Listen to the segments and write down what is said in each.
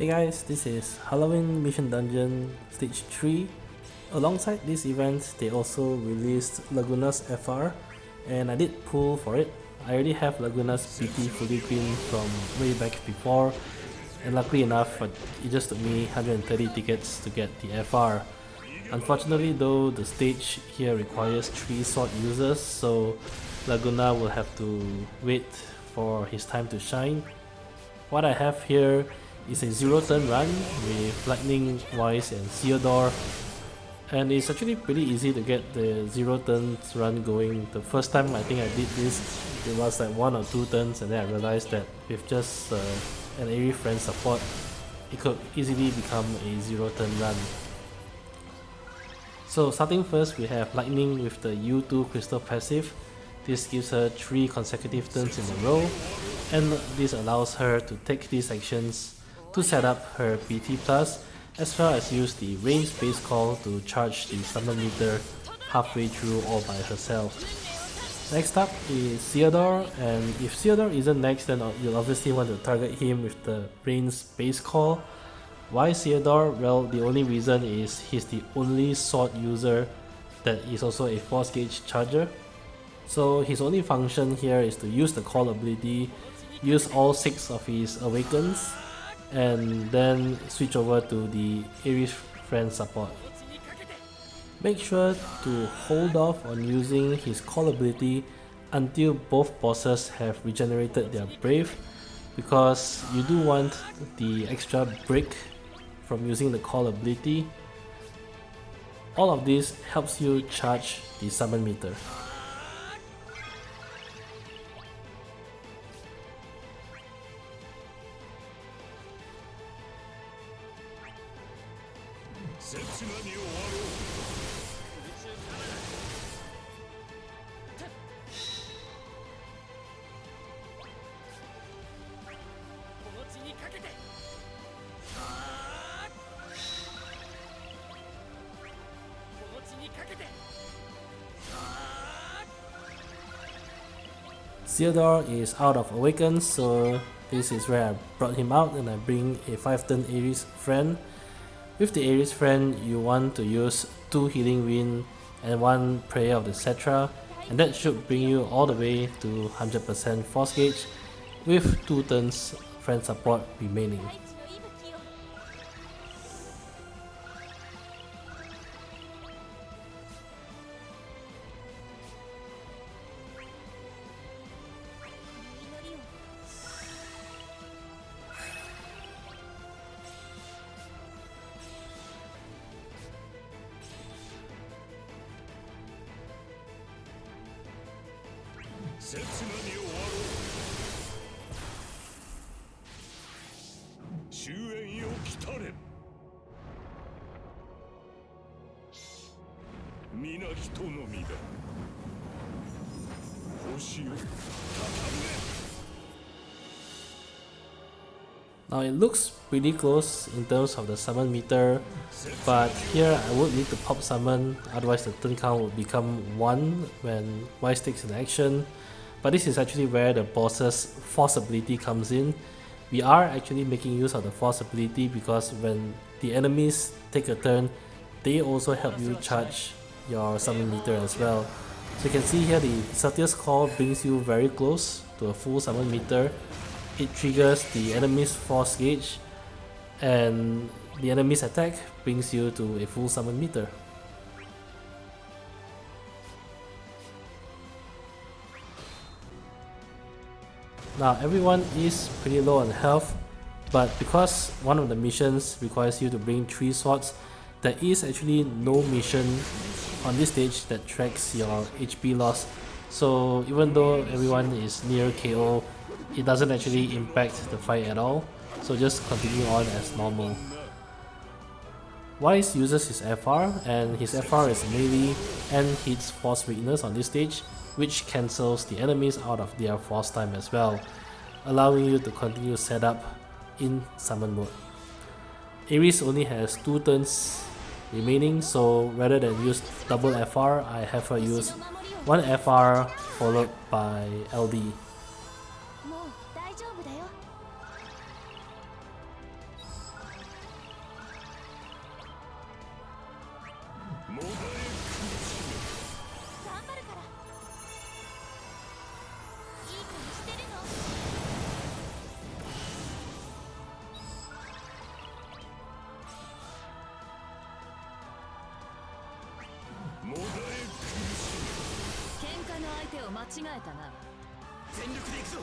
Hey guys, this is Halloween Mission Dungeon Stage 3. Alongside this event, they also released Laguna's FR, and I did pull for it. I already have Laguna's PT fully green from way back before, and luckily enough, it just took me 130 tickets to get the FR. Unfortunately though, the stage here requires 3 sword users, so Laguna will have to wait for his time to shine. What I have here is a 0-turn run with Lightning, Weiss and Ceodore, and it's actually pretty easy to get the 0-turn run going. The first time I think I did this, it was like 1 or 2 turns, and then I realized that with just an Aerith friend support, it could easily become a 0-turn run. So starting first, we have Lightning with the U2 crystal passive. This gives her 3 consecutive turns in a row, and this allows her to take these actions to set up her PT+, as well as use the range base call to charge the summon meter halfway through all by herself. Next up is Ceodore, and if Ceodore isn't next, then you'll obviously want to target him with the range base call. Why Ceodore? Well, the only reason is he's the only sword user that is also a force gauge charger. So his only function here is to use the call ability, use all 6 of his awakens, and then switch over to the Aerith friend support. Make sure to hold off on using his call ability until both bosses have regenerated their brave, because you do want the extra break from using the call ability. All of this helps you charge the summon meter. Ceodore is out of Awaken, so this is where I brought him out, and I bring a 5-turn Aerith friend. With the Aerith friend, you want to use 2 healing wind and 1 prayer of the Cetra, and that should bring you all the way to 100% force gauge, with 2 turns friend support remaining. Now it looks pretty close in terms of the summon meter, but here I would need to pop summon, otherwise the turn count would become 1 when Weiss takes an action. But this is actually where the boss's force ability comes in. We are actually making use of the force ability because when the enemies take a turn, they also help you charge your summon meter as well. So you can see here the Selh'teus call brings you very close to a full summon meter. It triggers the enemy's force gauge, and the enemy's attack brings you to a full summon meter. Now everyone is pretty low on health, but because one of the missions requires you to bring 3 swords, there is actually no mission on this stage that tracks your HP loss. So even though everyone is near KO, it doesn't actually impact the fight at all, so just continue on as normal. Weiss uses his FR, and his FR is melee and hits force weakness on this stage, which cancels the enemies out of their force time as well, allowing you to continue setup in summon mode. Aerith only has 2 turns remaining, so rather than use double FR, I have her use 1 FR followed by LD. を間違えたな。全力で行くぞ。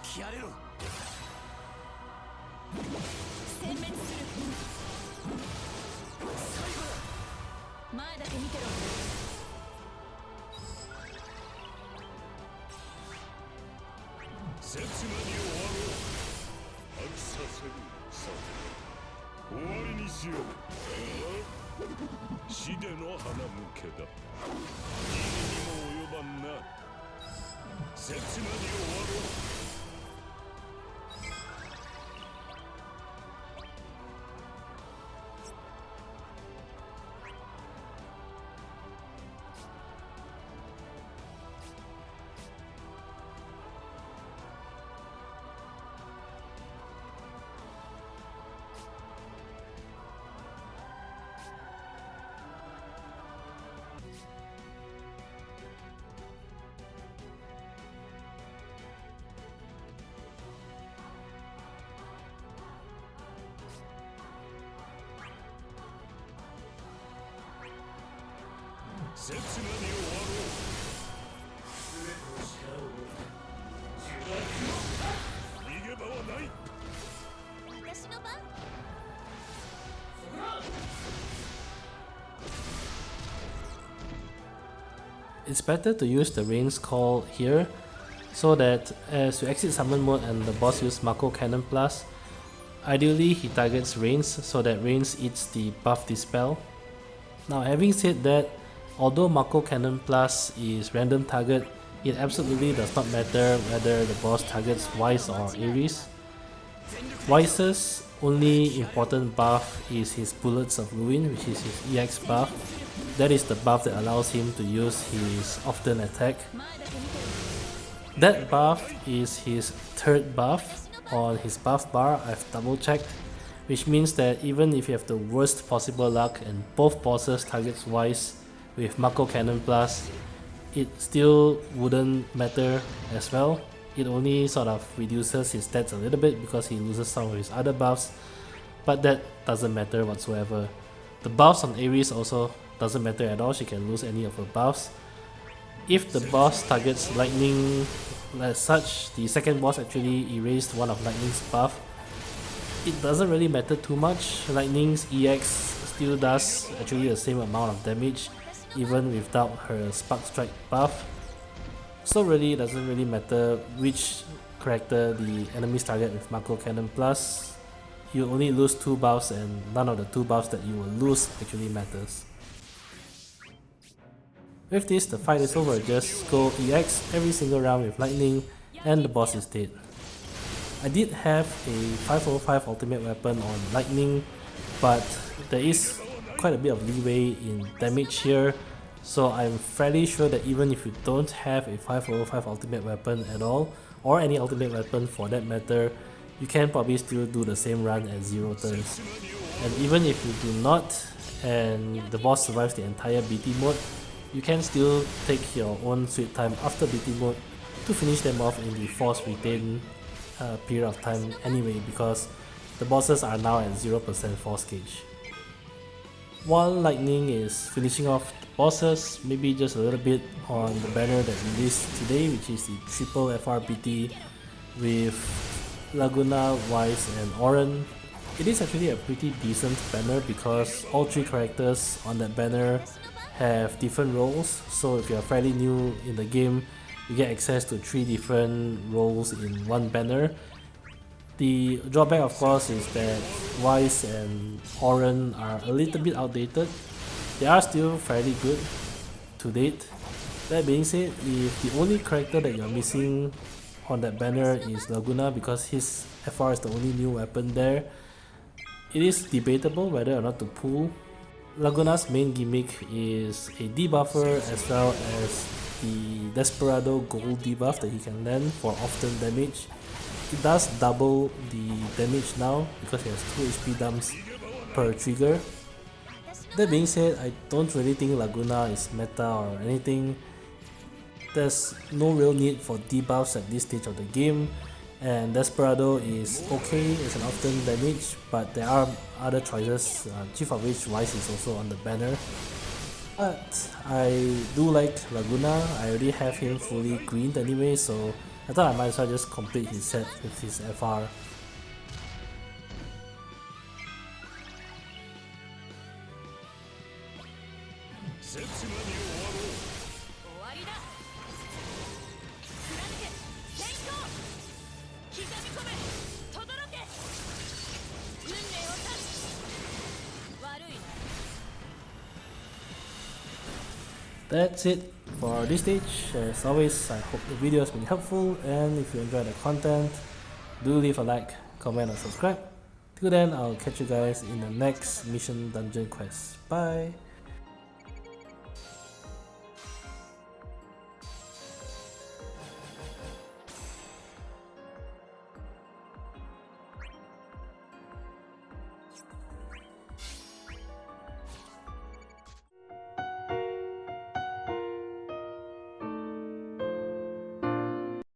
吹き荒れろ。殲滅する。最後だ。前だけ見てろ。刹那に終わろう。飽きさせる。さて終わりにしよう。死での花向けだ。意味にも及ばんな。刹那に終わろう。刹那に終わろう。逃げ場はない。私の番。It's better to use the Rain's Call here, so that as you exit summon mode and the boss uses Mako Cannon Plus, ideally he targets Rains so that Rains eats the buff dispel. Now having said that, although Mako Cannon Plus is random target, it absolutely does not matter whether the boss targets Weiss or Aerith. Weiss's only important buff is his Bullets of Ruin, which is his EX buff. That is the buff that allows him to use his often attack. That buff is his third buff on his buff bar. I've double checked, which means that even if you have the worst possible luck and both bosses targets Weiss with Mako Cannon Plus, it still wouldn't matter as well. It only sort of reduces his stats a little bit because he loses some of his other buffs, but that doesn't matter whatsoever. The buffs on Aerith also doesn't matter at all. She can lose any of her buffs. If the boss targets Lightning as such, the second boss actually erased one of Lightning's buff. It doesn't really matter too much. Lightning's EX still does actually the same amount of damage even without her Spark Strike buff. So really it doesn't really matter which character the enemies target with Mako Cannon Plus. You only lose 2 buffs and none of the 2 buffs that you will lose actually matters. With this, the fight is over. Just go EX every single round with Lightning and the boss is dead. I did have a 505 ultimate weapon on Lightning, but there is quite a bit of leeway in damage here, so I'm fairly sure that even if you don't have a 505 ultimate weapon at all, or any ultimate weapon for that matter, you can probably still do the same run at 0 turns. And even if you do not, and the boss survives the entire BT mode, you can still take your own sweet time after BT mode to finish them off in the force retain period of time anyway, because the bosses are now at 0% force gauge. While Lightning is finishing off the bosses, maybe just a little bit on the banner that released today, which is the triple FRBT with Laguna, Weiss and Oren. It is actually a pretty decent banner because all 3 characters on that banner have different roles, so if you are fairly new in the game, you get access to 3 different roles in one banner. The drawback of course is that Weiss and Oren are a little bit outdated. They are still fairly good to date. That being said, if the only character that you're missing on that banner is Laguna because his FR is the only new weapon there, it is debatable whether or not to pull. Laguna's main gimmick is a debuffer as well as the Desperado gold debuff that he can land for often damage. It does double the damage now because he has 2 HP dumps per trigger. That being said, I don't really think Laguna is meta or anything. There's no real need for debuffs at this stage of the game, and Desperado is okay as an often damage, but there are other choices, chief of which Weiss is also on the banner. But I do like Laguna. I already have him fully greened anyway, so I thought I might as well just complete his set with his FR. 刹那に終わろう。終わりだ。貫け先行。刻み込め轟け。運命を断つ。悪いな。 That's it for this stage. As always, I hope the video has been helpful, and if you enjoyed the content, do leave a like, comment, and subscribe. Till then, I'll catch you guys in the next mission dungeon quest. Bye!